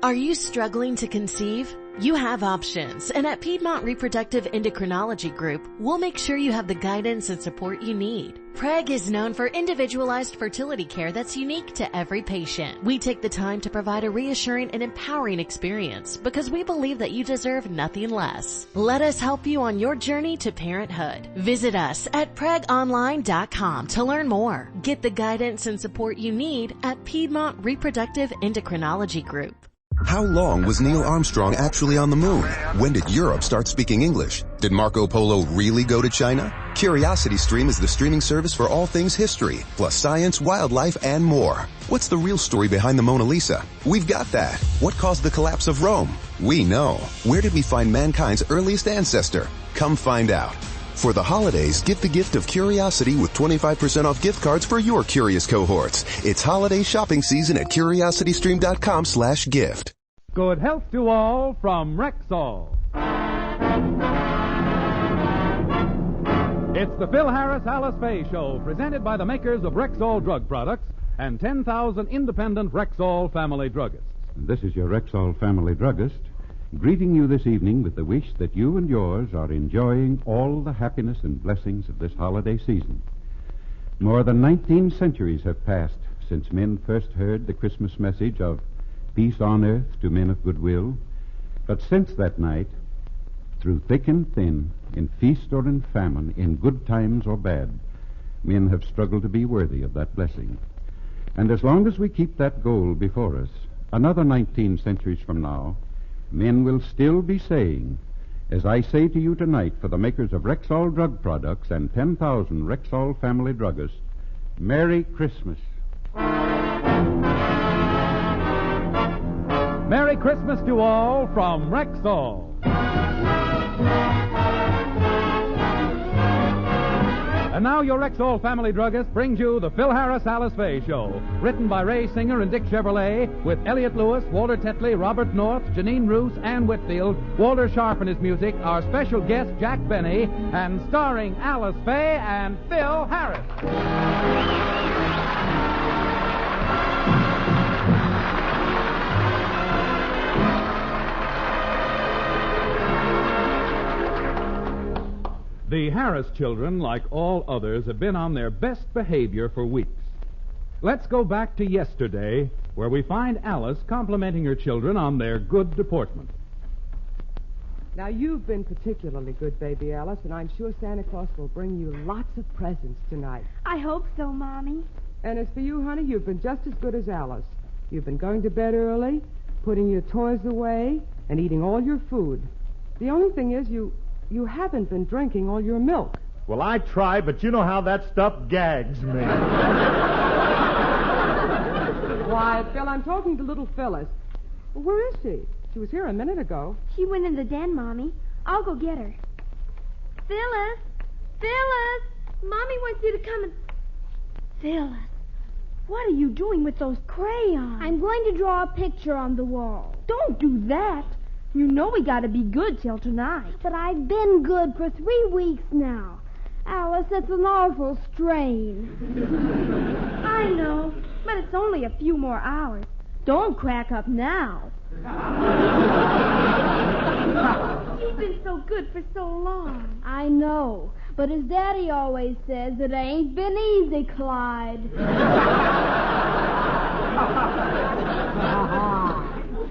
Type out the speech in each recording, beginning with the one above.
Are you struggling to conceive? You have options, and at Piedmont Reproductive Endocrinology Group, we'll make sure you have the guidance and support you need. PREG is known for individualized fertility care that's unique to every patient. We take the time to provide a reassuring and empowering experience because we believe that you deserve nothing less. Let us help you on your journey to parenthood. Visit us at pregonline.com to learn more. Get the guidance and support you need at Piedmont Reproductive Endocrinology Group. How long was Neil Armstrong actually on the moon? When did Europe start speaking English? Did Marco Polo really go to China? CuriosityStream is the streaming service for all things history, plus science, wildlife, and more. What's the real story behind the Mona Lisa? We've got that. What caused the collapse of Rome? We know. Where did we find mankind's earliest ancestor? Come find out. For the holidays, give the gift of curiosity with 25% off gift cards for your curious cohorts. It's holiday shopping season at curiositystream.com/gift. Good health to all from Rexall. It's the Phil Harris Alice Faye Show, presented by the makers of Rexall drug products and 10,000 independent Rexall family druggists. This is your Rexall family druggist, greeting you this evening with the wish that you and yours are enjoying all the happiness and blessings of this holiday season. More than 19 centuries have passed since men first heard the Christmas message of peace on earth to men of goodwill. But since that night, through thick and thin, in feast or in famine, in good times or bad, men have struggled to be worthy of that blessing. And as long as we keep that goal before us, another 19 centuries from now, men will still be saying, as I say to you tonight for the makers of Rexall drug products and 10,000 Rexall family druggists, Merry Christmas. Merry Christmas to all from Rexall. And now your Rexall family druggist brings you the Phil Harris Alice Faye Show, written by Ray Singer and Dick Chevrolet, with Elliot Lewis, Walter Tetley, Robert North, Janine Roos, Ann Whitfield, Walter Sharp and his music, our special guest Jack Benny, and starring Alice Faye and Phil Harris. The Harris children, like all others, have been on their best behavior for weeks. Let's go back to yesterday, where we find Alice complimenting her children on their good deportment. Now, you've been particularly good, baby Alice, and I'm sure Santa Claus will bring you lots of presents tonight. I hope so, Mommy. And as for you, honey, you've been just as good as Alice. You've been going to bed early, putting your toys away, and eating all your food. The only thing is you haven't been drinking all your milk. Well, I try, but you know how that stuff gags me. Why, Phil, I'm talking to little Phyllis. Well, where is she? She was here a minute ago. She went in the den, Mommy. I'll go get her. Phyllis! Phyllis! Mommy wants you to come and... Phyllis, what are you doing with those crayons? I'm going to draw a picture on the wall. Don't do that. You know we got to be good till tonight. But I've been good for 3 weeks now. Alice, that's an awful strain. I know, but it's only a few more hours. Don't crack up now. You've been so good for so long. I know, but as Daddy always says, it ain't been easy, Clyde.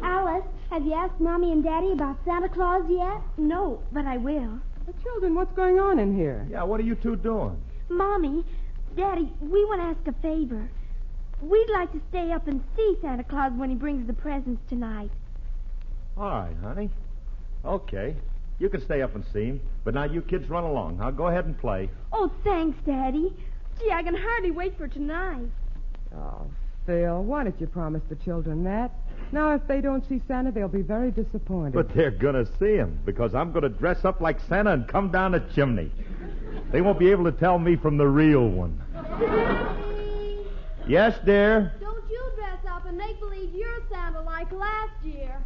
Alice, have you asked Mommy and Daddy about Santa Claus yet? No, but I will. Well, children, what's going on in here? Yeah, what are you two doing? Mommy, Daddy, we want to ask a favor. We'd like to stay up and see Santa Claus when he brings the presents tonight. All right, honey. Okay. You can stay up and see him. But now you kids run along. Now go ahead and play. Oh, thanks, Daddy. Gee, I can hardly wait for tonight. Oh, Phil, why did you promise the children that? Now, if they don't see Santa, they'll be very disappointed. But they're going to see him because I'm going to dress up like Santa and come down the chimney. They won't be able to tell me from the real one. Yes, dear? Don't you dress up and make believe you're Santa like last year.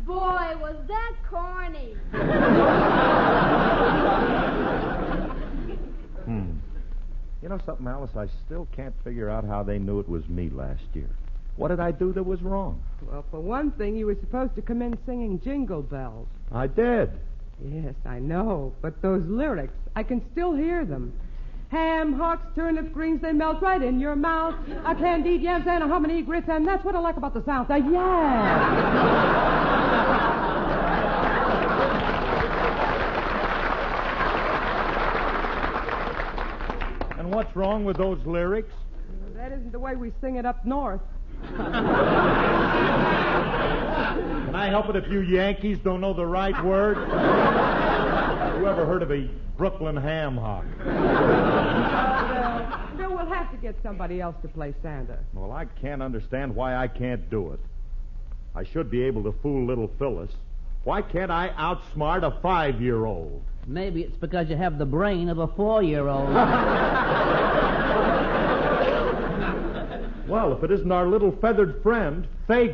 Boy, was that corny. You know something, Alice? I still can't figure out how they knew it was me last year. What did I do that was wrong? Well, for one thing, you were supposed to come in singing Jingle Bells. I did. Yes, I know. But those lyrics, I can still hear them. Ham, hocks, turnip greens, they melt right in your mouth. A candied yams and a hominy grits, and that's what I like about the South. And what's wrong with those lyrics? That isn't the way we sing it up north. Can I help it if you Yankees don't know the right word? Who ever heard of a Brooklyn ham hock? No, we'll have to get somebody else to play Santa. Well, I can't understand why I can't do it. I should be able to fool little Phyllis. Why can't I outsmart a 5-year-old? Maybe it's because you have the brain of a 4-year-old. Well, if it isn't our little feathered friend, Faye.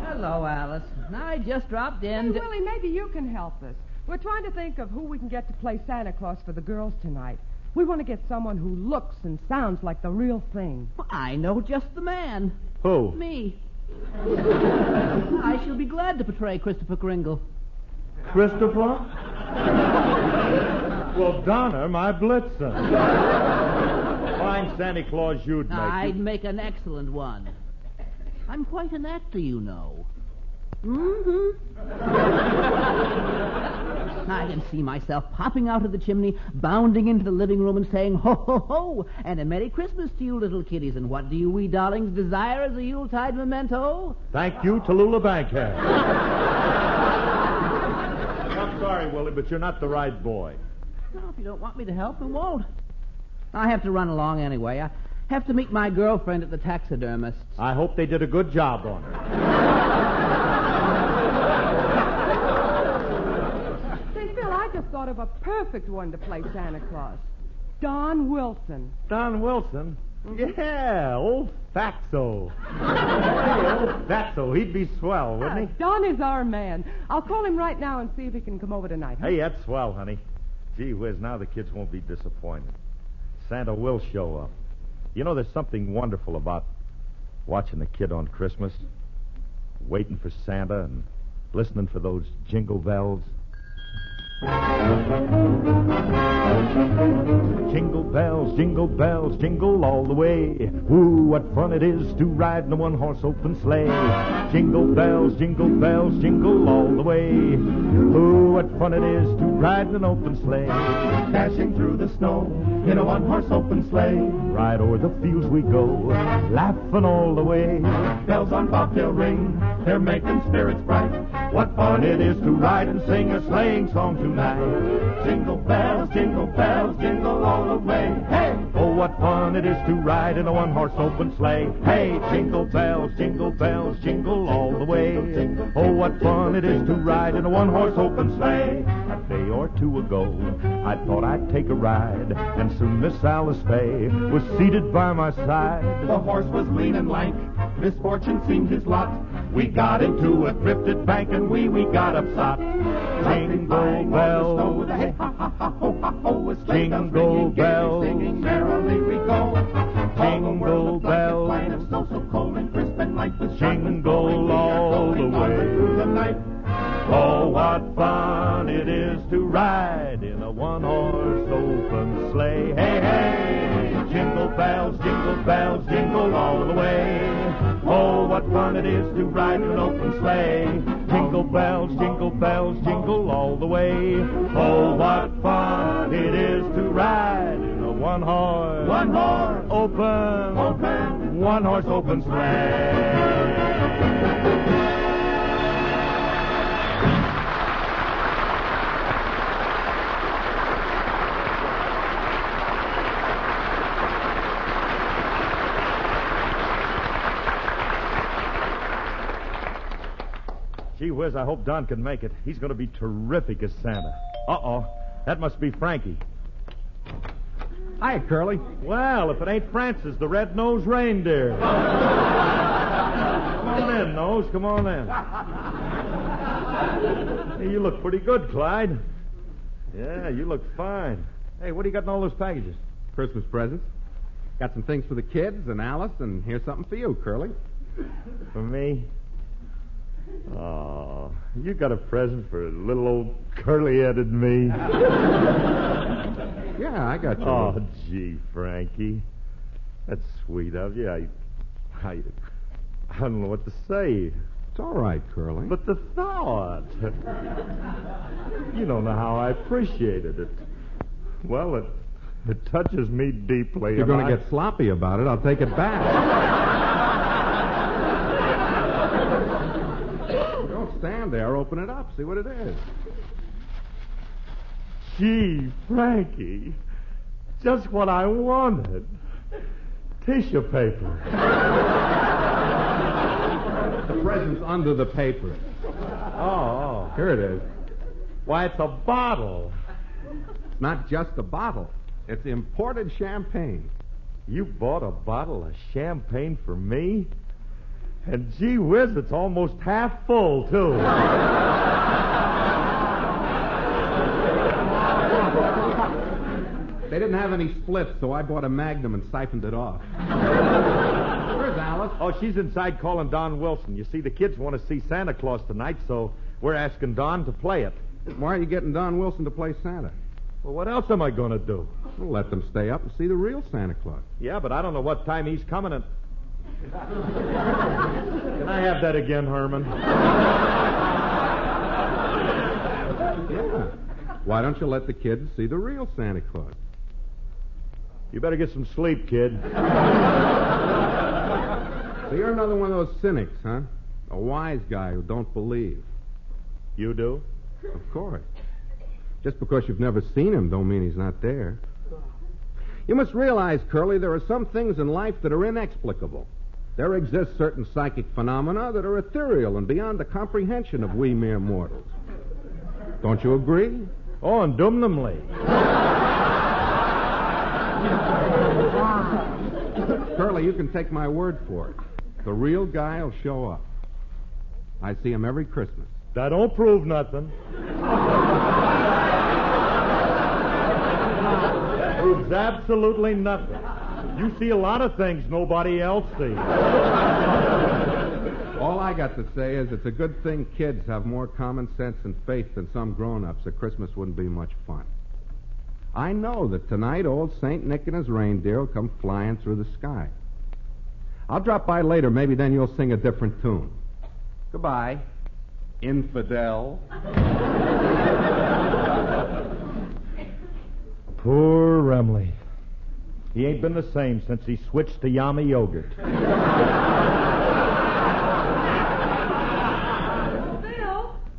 Hello, Alice. I just dropped in. Hey, Willie, maybe you can help us. We're trying to think of who we can get to play Santa Claus for the girls tonight. We want to get someone who looks and sounds like the real thing. Well, I know just the man. Who? Me. I shall be glad to portray Christopher Kringle. Christopher? Well, Donner, my Blitzen. Fine Santa Claus you'd make. I'd make an excellent one. I'm quite an actor, you know. Mm-hmm. I can see myself popping out of the chimney, bounding into the living room and saying, ho, ho, ho, and a Merry Christmas to you, little kiddies. And what do you wee darlings desire as a Yuletide memento? Thank you, Tallulah Bankhead. I'm sorry, Willie, but you're not the right boy. Well, if you don't want me to help, then won't. I have to run along anyway. I have to meet my girlfriend at the taxidermist's. I hope they did a good job on her. Say, Phil, I just thought of a perfect one to play Santa Claus. Don Wilson. Don Wilson? Yeah, old Fatso. Old Fatso. He'd be swell, wouldn't he? Don is our man. I'll call him right now and see if he can come over tonight. Huh? Hey, that's swell, honey. Gee whiz, now the kids won't be disappointed. Santa will show up. You know, there's something wonderful about watching a kid on Christmas, waiting for Santa and listening for those jingle bells. Jingle bells, jingle all the way. Ooh, what fun it is to ride in a one-horse open sleigh. Jingle bells, jingle all the way. Ooh, what fun it is to ride in an open sleigh. Dashing through the snow in a one-horse open sleigh. Right o'er the fields we go, laughing all the way. Bells on bobtail ring, they're making spirits bright. What fun it is to ride and sing a sleighing song tonight. Jingle bells, jingle all the way. Hey! Oh, what fun it is to ride in a one-horse open sleigh. Hey! Jingle bells, jingle all the way. Oh, what fun it is to ride in a one-horse open sleigh. A day or two ago, I thought I'd take a ride, and soon Miss Alice Faye was seated by my side. The horse was lean and lank, misfortune seemed his lot. We got into a thrifted bank and we got upsot. Jingle bells, hey, ha, ha, ha, ho, ha, ho, jingle bells, singing merrily we go. Jingle bells, so cold and crisp and light, jingle all the way through the night. Oh, what fun it is to ride in a one-horse open sleigh. Hey, hey, jingle bells, jingle all the way. Oh, what fun it is to ride in an open sleigh. Jingle bells, jingle all the way. Oh, what fun it is to ride in a one-horse open sleigh. Gee whiz, I hope Don can make it. He's going to be terrific as Santa. Uh-oh. That must be Frankie. Hi, Curly. Well, if it ain't Francis, the red-nosed reindeer. Come on in, Nose. Come on in. Hey, you look pretty good, Clyde. Yeah, you look fine. Hey, what do you got in all those packages? Christmas presents. Got some things for the kids and Alice, and here's something for you, Curly. For me? Oh, you got a present for little old curly-headed me. Yeah, I got you. Oh, gee, Frankie. That's sweet of you. I don't know what to say. It's all right, Curly. But the thought. You don't know how I appreciated it. Well, it touches me deeply. If you're going to get sloppy about it, I'll take it back. Don't stand there. Open it up. See what it is. Gee, Frankie. Just what I wanted. Tissue paper. The present's under the paper. Oh. Here it is. Why, it's a bottle. It's not just a bottle. It's imported champagne. You bought a bottle of champagne for me? And gee whiz, it's almost half full, too. They didn't have any splits, so I bought a Magnum and siphoned it off. Where's Alice? Oh, she's inside calling Don Wilson. You see, the kids want to see Santa Claus tonight, so we're asking Don to play it. Why are you getting Don Wilson to play Santa? Well, what else am I going to do? We'll let them stay up and see the real Santa Claus. Yeah, but I don't know what time he's coming and... Can I have that again, Herman? Yeah. Why don't you let the kids see the real Santa Claus? You better get some sleep, kid. So you're another one of those cynics, huh? A wise guy who don't believe. You do? Of course. Just because you've never seen him don't mean he's not there. You must realize, Curly, there are some things in life that are inexplicable. There exist certain psychic phenomena that are ethereal and beyond the comprehension of we mere mortals. Don't you agree? Oh, indubitably. Curly, you can take my word for it. The real guy will show up. I see him every Christmas. That don't prove nothing. That proves absolutely nothing. You see a lot of things nobody else sees. All I got to say is it's a good thing kids have more common sense and faith than some grown-ups, or Christmas wouldn't be much fun. I know that tonight old St. Nick and his reindeer will come flying through the sky. I'll drop by later. Maybe then you'll sing a different tune. Goodbye, infidel. Poor Remley. He ain't been the same since he switched to Yama yogurt.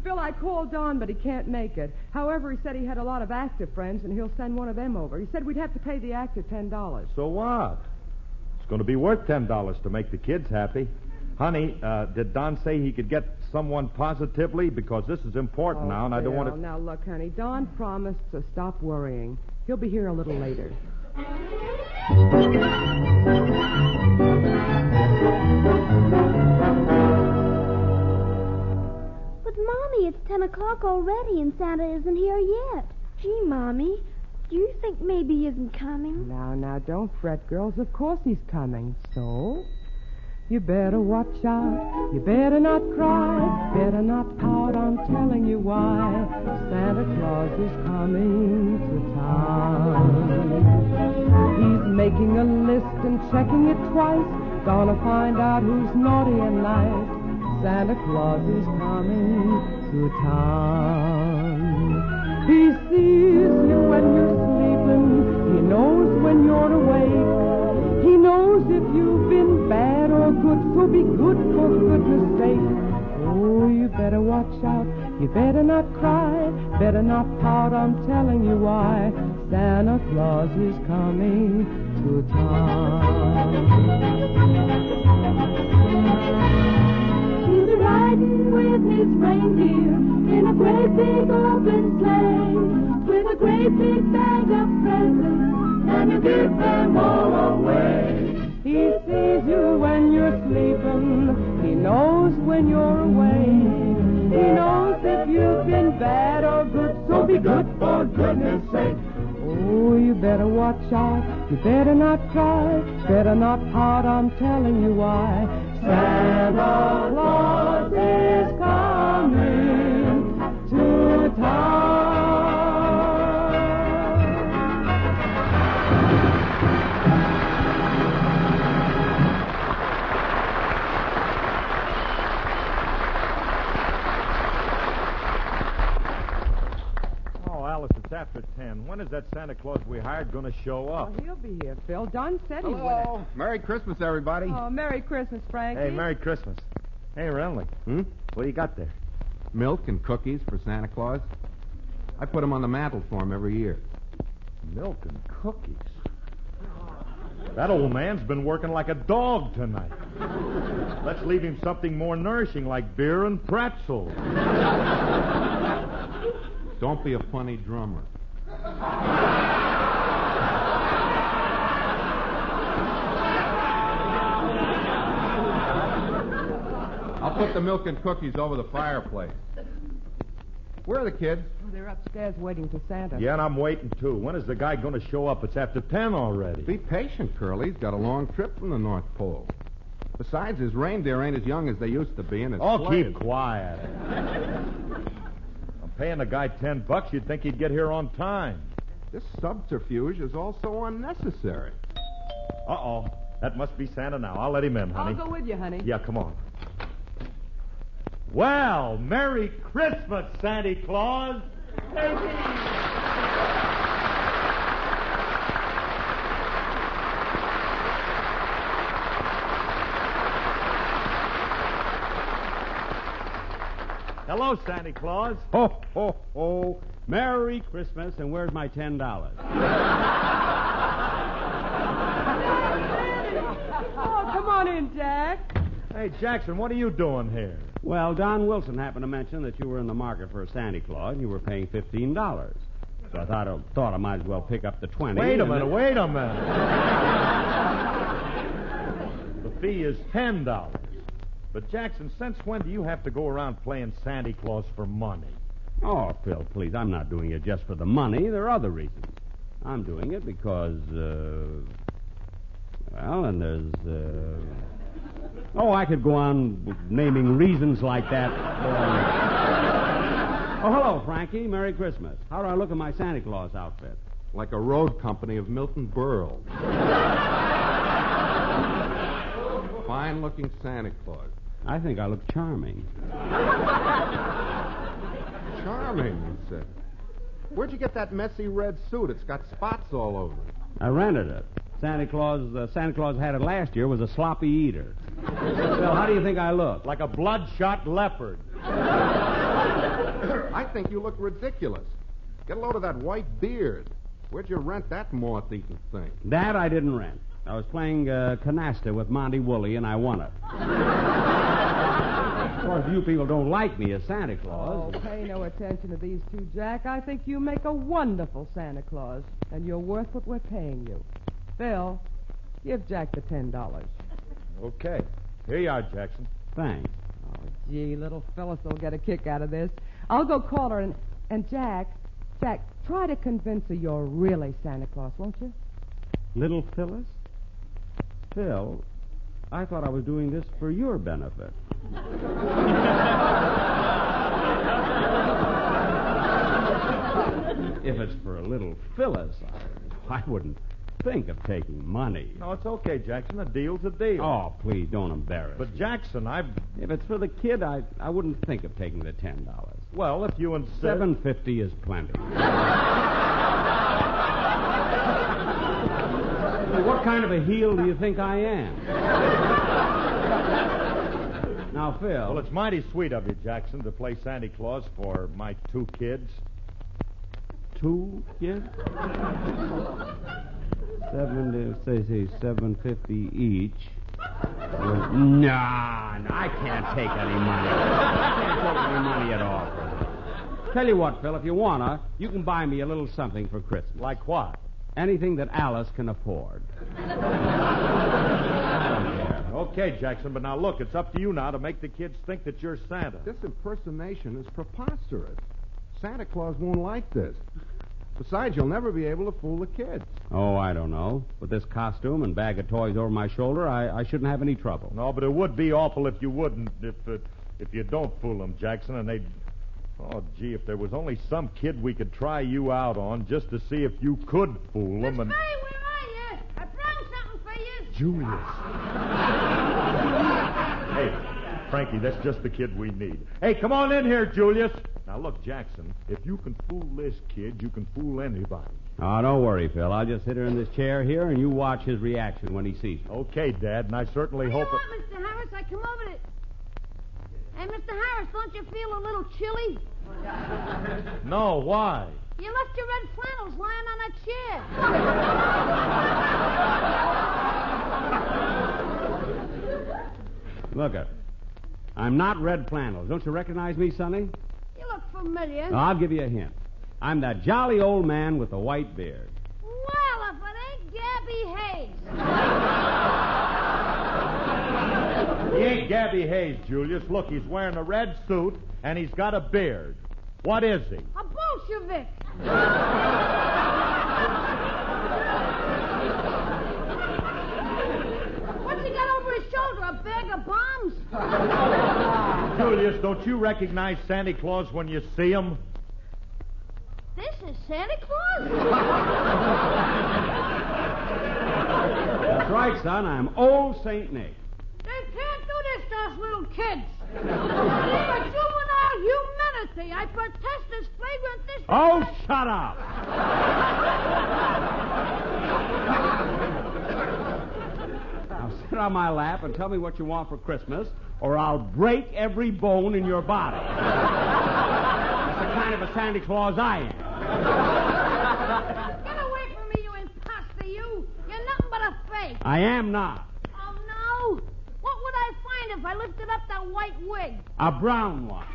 Phil, I called Don, but he can't make it. However, he said he had a lot of active friends, and he'll send one of them over. He said we'd have to pay the actor $10. So what? It's going to be worth $10 to make the kids happy. Honey, did Don say he could get someone positively? Because this is important now, and I don't want to... Now, look, honey, Don promised, so stop worrying. He'll be here a little later. But, Mommy, it's 10 o'clock already, and Santa isn't here yet. Gee, Mommy, do you think maybe he isn't coming? Now, don't fret, girls. Of course he's coming. So... you better watch out, you better not cry, better not pout, I'm telling you why. Santa Claus is coming to town. He's making a list and checking it twice, gonna find out who's naughty and nice. Santa Claus is coming to town. He sees you when you're sleeping, he knows when you're awake. He knows if you've been bad or good, so be good for goodness sake. Oh, you better watch out, you better not cry, better not pout, I'm telling you why. Santa Claus is coming to town. He'll be riding with his reindeer in a great big open sleigh, with a great big bag of presents, and you give them all away. He sees you when you're sleeping, he knows when you're away. He knows if you've been bad or good, so be good for goodness sake. Oh, you better better watch out. You better not cry, better not pout, I'm telling you why. Santa Claus is coming to town. It's after 10. When is that Santa Claus we hired going to show up? Oh, he'll be here, Phil. Don said he would. Hello. Merry Christmas, everybody. Oh, Merry Christmas, Frankie. Hey, Merry Christmas. Hey, Renly. What do you got there? Milk and cookies for Santa Claus. I put them on the mantle for him every year. Milk and cookies. That old man's been working like a dog tonight. Let's leave him something more nourishing like beer and pretzels. Don't be a funny drummer. I'll put the milk and cookies over the fireplace. Where are the kids? Oh, they're upstairs waiting for Santa. Yeah, and I'm waiting, too. When is the guy going to show up? It's after 10 already. Be patient, Curly. He's got a long trip from the North Pole. Besides, his reindeer ain't as young as they used to be, and his sleigh keep quiet. I'm paying the guy $10. You'd think he'd get here on time. This subterfuge is also unnecessary. Uh-oh. That must be Santa now. I'll let him in, honey. I'll go with you, honey. Yeah, come on. Well, Merry Christmas, Santa Claus. Hello, Santa Claus. Ho, ho, ho. Merry Christmas, and where's my $10? Oh, come on in, Jack. Hey, Jackson, what are you doing here? Well, Don Wilson happened to mention that you were in the market for a Santa Claus, and you were paying $15. So I thought I might as well pick up the 20. Wait a minute. The fee is $10. But, Jackson, since when do you have to go around playing Santa Claus for money? Oh, Phil, please, I'm not doing it just for the money. There are other reasons. I'm doing it because, and there's, I could go on naming reasons like that. Oh, hello, Frankie. Merry Christmas. How do I look in my Santa Claus outfit? Like a road company of Milton Berle. Fine-looking Santa Claus. I think I look charming. Charming, you said. Where'd you get that messy red suit? It's got spots all over it. I rented it. Santa Claus had it last year, was a sloppy eater. Well, how do you think I look? Like a bloodshot leopard. I think you look ridiculous. Get a load of that white beard. Where'd you rent that moth-eating thing? That I didn't rent. I was playing canasta with Monty Woolley, and I won it. Of course, you people don't like me as Santa Claus. Oh, pay no attention to these two, Jack. I think you make a wonderful Santa Claus, and you're worth what we're paying you. Phil, give Jack the $10. Okay. Here you are, Jackson. Thanks. Oh, gee, little Phyllis will get a kick out of this. I'll go call her, and Jack, try to convince her you're really Santa Claus, won't you? Little Phyllis? Phil, I thought I was doing this for your benefit. If it's for a little Phyllis, I wouldn't think of taking money. No, it's okay, Jackson. A deal's a deal. Oh, please, don't embarrass But, me. Jackson, If it's for the kid, I wouldn't think of taking the $10. Well, if you insist... $7.50 is plenty. What kind of a heel do you think I am? Now, Phil... Well, it's mighty sweet of you, Jackson, to play Santa Claus for my 2 kids. 2 kids? $7.50 each. No, I can't take any money. I can't take any money at all. Tell you what, Phil, if you wanna, you can buy me a little something for Christmas. Like what? Anything that Alice can afford. Okay, Jackson, but now look, it's up to you now to make the kids think that you're Santa. This impersonation is preposterous. Santa Claus won't like this. Besides, you'll never be able to fool the kids. Oh, I don't know. With this costume and bag of toys over my shoulder, I shouldn't have any trouble. No, but it would be awful if you wouldn't, if you don't fool them, Jackson, and they'd... Oh, gee, if there was only some kid we could try you out on just to see if you could fool them and... Miss Faye, where are you? I brought something for you. Julius. Hey, Frankie, that's just the kid we need. Hey, come on in here, Julius. Now, look, Jackson, if you can fool this kid, you can fool anybody. Oh, don't worry, Phil. I'll just sit her in this chair here, and you watch his reaction when he sees me. Okay, Dad, and I certainly hope... What, Mr. Harris? I come over to... Hey, Mr. Harris, don't you feel a little chilly? No, why? You left your red flannels lying on a chair. Look it. I'm not Red Flannels. Don't you recognize me, Sonny? You look familiar. I'll give you a hint. I'm that jolly old man with the white beard. Well, if it ain't Gabby Hayes. He ain't Gabby Hayes, Julius. Look, he's wearing a red suit, and he's got a beard. What is he? A Bolshevik. What's he got over his shoulder? A bag of bombs? Julius, don't you recognize Santa Claus when you see him? This is Santa Claus? That's right, son. I'm old St. Nick. They can't do this to us little kids. For juvenile humanity, I protest this flagrant dis... Oh, shut up! Now sit on my lap and tell me what you want for Christmas, or I'll break every bone in your body. That's the kind of a Santa Claus I am. Get away from me, you imposter, you. You're nothing but a fake. I am not. Oh, no? What would I find if I lifted up that white wig? A brown one.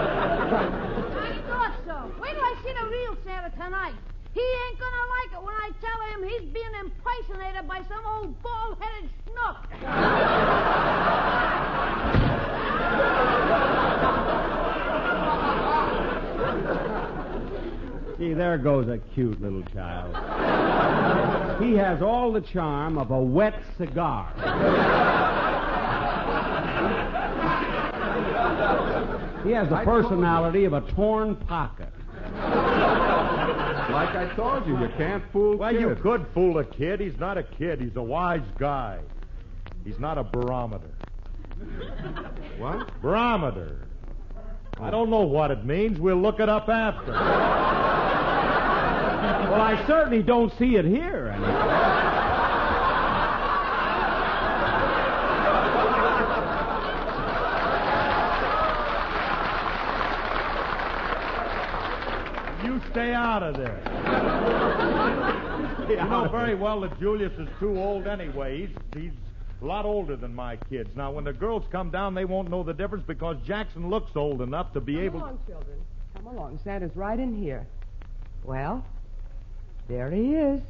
I thought so. Wait till I see the real Santa tonight. He ain't gonna like it when I tell him he's being impersonated by some old bald-headed schnook. See, there goes a cute little child. He has all the charm of a wet cigar. He has the personality of a torn pocket. Like I told you, you can't fool Well, kids. you could fool a kid. He's not a kid. He's a wise guy. He's not a barometer. What? Barometer. I don't know what it means. We'll look it up after. Well, I certainly don't see it here anyway. You stay out of there. You know very well that Julius is too old anyway. He's a lot older than my kids. Now, when the girls come down, they won't know the difference because Jackson looks old enough to be able... Come along, children. Come along. Santa's right in here. Well, there he is.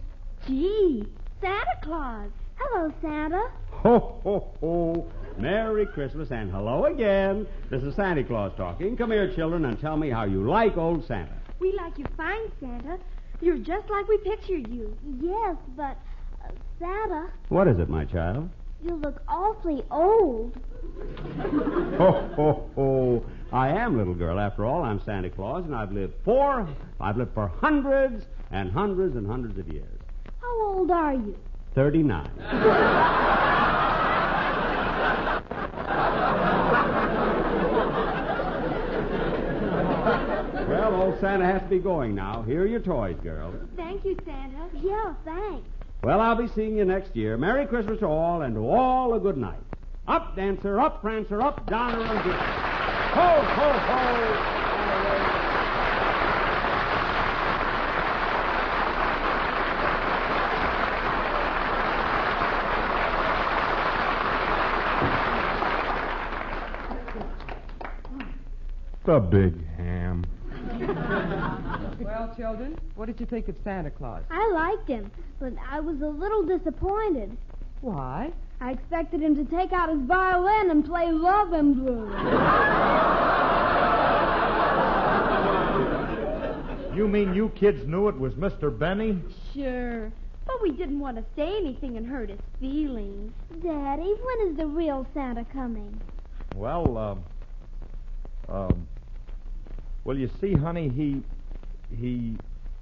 Gee, Santa Claus. Hello, Santa. Ho, ho, ho. Merry Christmas and hello again. This is Santa Claus talking. Come here, children, and tell me how you like old Santa. We like you fine, Santa. You're just like we pictured you. Yes, but, Santa, What is it, my child? you look awfully old. Ho, ho, ho. I am, little girl. After all, I'm Santa Claus, and I've lived for hundreds and hundreds and hundreds of years. How old are you? 39. Well, old Santa has to be going now. Here are your toys, girls. Thank you, Santa. Yeah, thanks. Well, I'll be seeing you next year. Merry Christmas to all, and to all a good night. Up, Dancer, up, Prancer, up, Donner and Goose. Ho, ho, ho! The big ham. Well, children, what did you think of Santa Claus? I liked him, but I was a little disappointed. Why? I expected him to take out his violin and play Love and Blue. You mean you kids knew it was Mr. Benny? Sure. But we didn't want to say anything and hurt his feelings. Daddy, when is the real Santa coming? Well, you see, honey,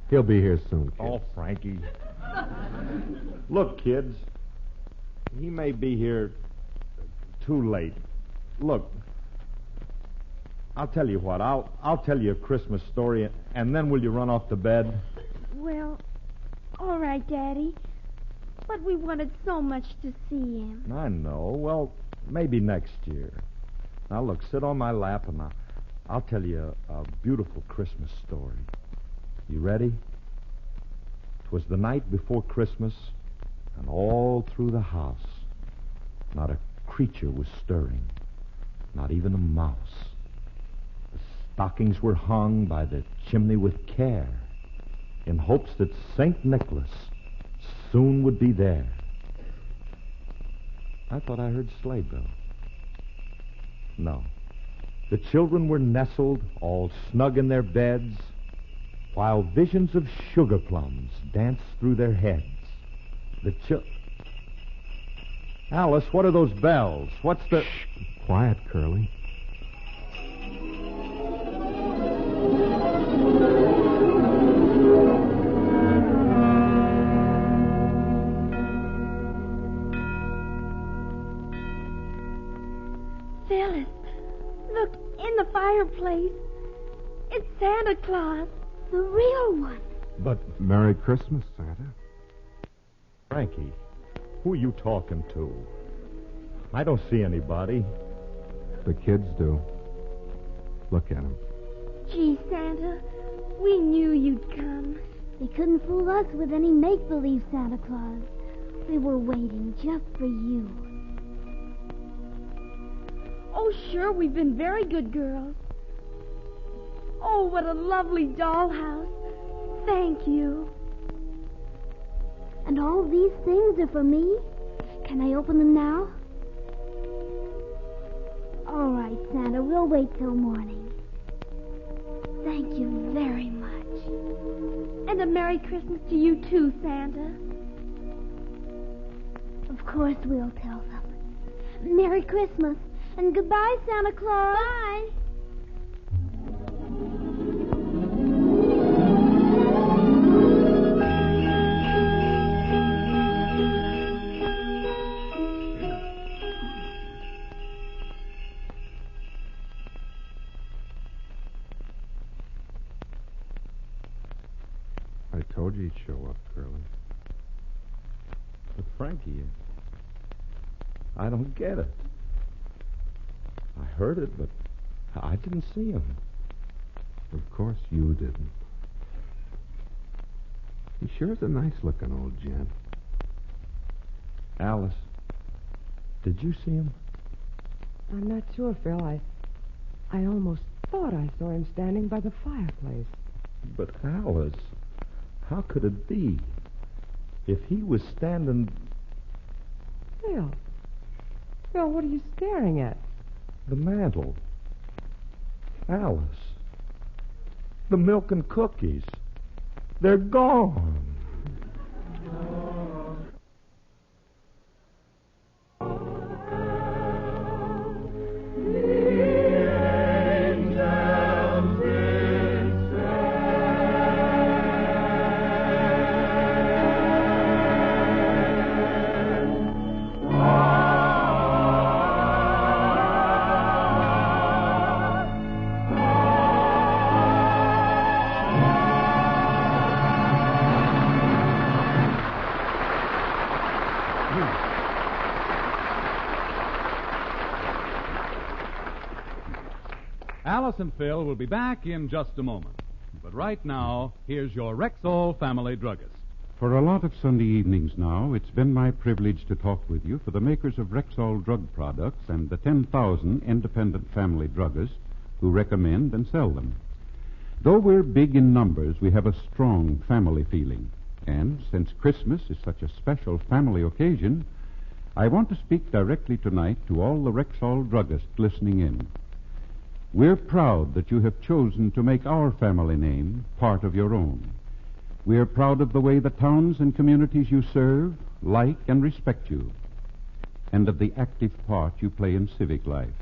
He'll be here soon, kid. Oh, Frankie. Look, kids, he may be here too late. Look, I'll tell you what. I'll tell you a Christmas story, and then will you run off to bed? Well, all right, Daddy. But we wanted so much to see him. I know. Well, maybe next year. Now, look, sit on my lap, and I'll tell you a beautiful Christmas story. You ready? It was the night before Christmas, and all through the house, not a creature was stirring, not even a mouse. The stockings were hung by the chimney with care, in hopes that St. Nicholas soon would be there. I thought I heard sleigh bells. No. The children were nestled, all snug in their beds, while visions of sugar plums danced through their heads. Alice, what are those bells? What's the... Shh. Quiet, Curly. Phyllis, look, in the fireplace. It's Santa Claus, the real one. But, Merry Christmas, Santa. Frankie, who are you talking to? I don't see anybody. The kids do. Look at them. Gee, Santa, we knew you'd come. They couldn't fool us with any make-believe Santa Claus. We were waiting just for you. Oh, sure, we've been very good girls. Oh, what a lovely dollhouse. Thank you. And all these things are for me? Can I open them now? All right, Santa, we'll wait till morning. Thank you very much. And a Merry Christmas to you, too, Santa. Of course we'll tell them. Merry Christmas, and goodbye, Santa Claus. Bye. I told you he'd show up, Curly. But, Frankie, I don't get it. I heard it, but I didn't see him. Of course you didn't. He sure is a nice-looking old gent. Alice, did you see him? I'm not sure, Phil. I almost thought I saw him standing by the fireplace. But, Alice, how could it be? If he was standing... Phil, what are you staring at? The mantle. Alice. The milk and cookies. They're gone. Alice and Phil will be back in just a moment. But right now, here's your Rexall family druggist. For a lot of Sunday evenings now, it's been my privilege to talk with you for the makers of Rexall drug products and the 10,000 independent family druggists who recommend and sell them. Though we're big in numbers, we have a strong family feeling. And since Christmas is such a special family occasion, I want to speak directly tonight to all the Rexall druggists listening in. We're proud that you have chosen to make our family name part of your own. We're proud of the way the towns and communities you serve like and respect you, and of the active part you play in civic life.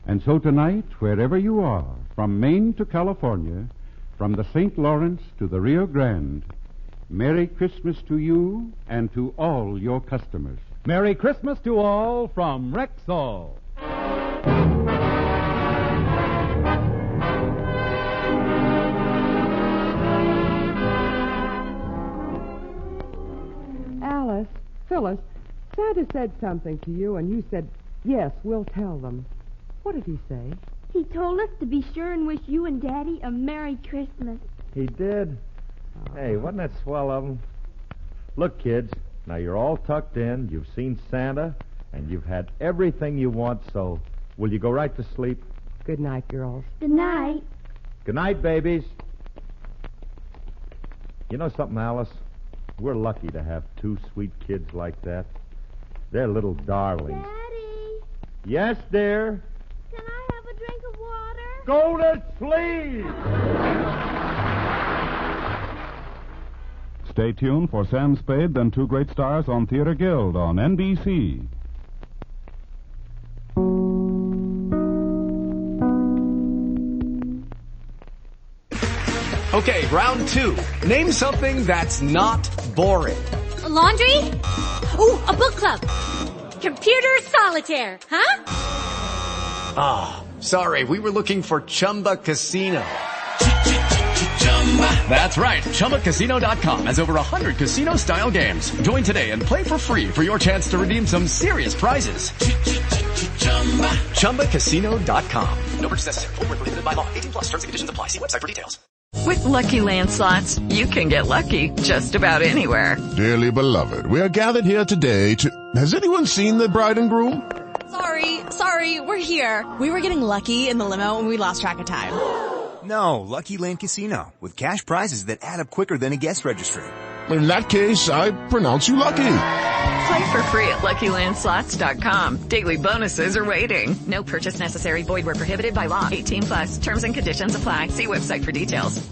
And so tonight, wherever you are, from Maine to California, from the St. Lawrence to the Rio Grande, Merry Christmas to you and to all your customers. Merry Christmas to all from Rexall. Alice, Phyllis, Santa said something to you, and you said, yes, we'll tell them. What did he say? He told us to be sure and wish you and Daddy a Merry Christmas. He did? Hey, wasn't that swell of him? Look, kids, now you're all tucked in, you've seen Santa, and you've had everything you want, so will you go right to sleep? Good night, girls. Good night. Good night, babies. You know something, Alice? We're lucky to have two sweet kids like that. They're little darlings. Daddy, Yes, dear? can I have a drink of water? Go to sleep! Stay tuned for Sam Spade and Two Great Stars on Theater Guild on NBC. Okay, round two. Name something that's not boring. A laundry? Ooh, a book club. Computer solitaire, huh? Ah, sorry, we were looking for Chumba Casino. That's right. ChumbaCasino.com has over 100 casino-style games. Join today and play for free for your chance to redeem some serious prizes. ChumbaCasino.com. No purchase necessary. Void where prohibited by law. 18+ terms and conditions apply. See website for details. With Lucky Land Slots, you can get lucky just about anywhere. Dearly beloved, we are gathered here today to... Has anyone seen the bride and groom? Sorry, we're here. We were getting lucky in the limo and we lost track of time. No, Lucky Land Casino, with cash prizes that add up quicker than a guest registry. In that case, I pronounce you lucky. Play for free at LuckyLandSlots.com. Daily bonuses are waiting. No purchase necessary. Void where prohibited by law. 18+. Terms and conditions apply. See website for details.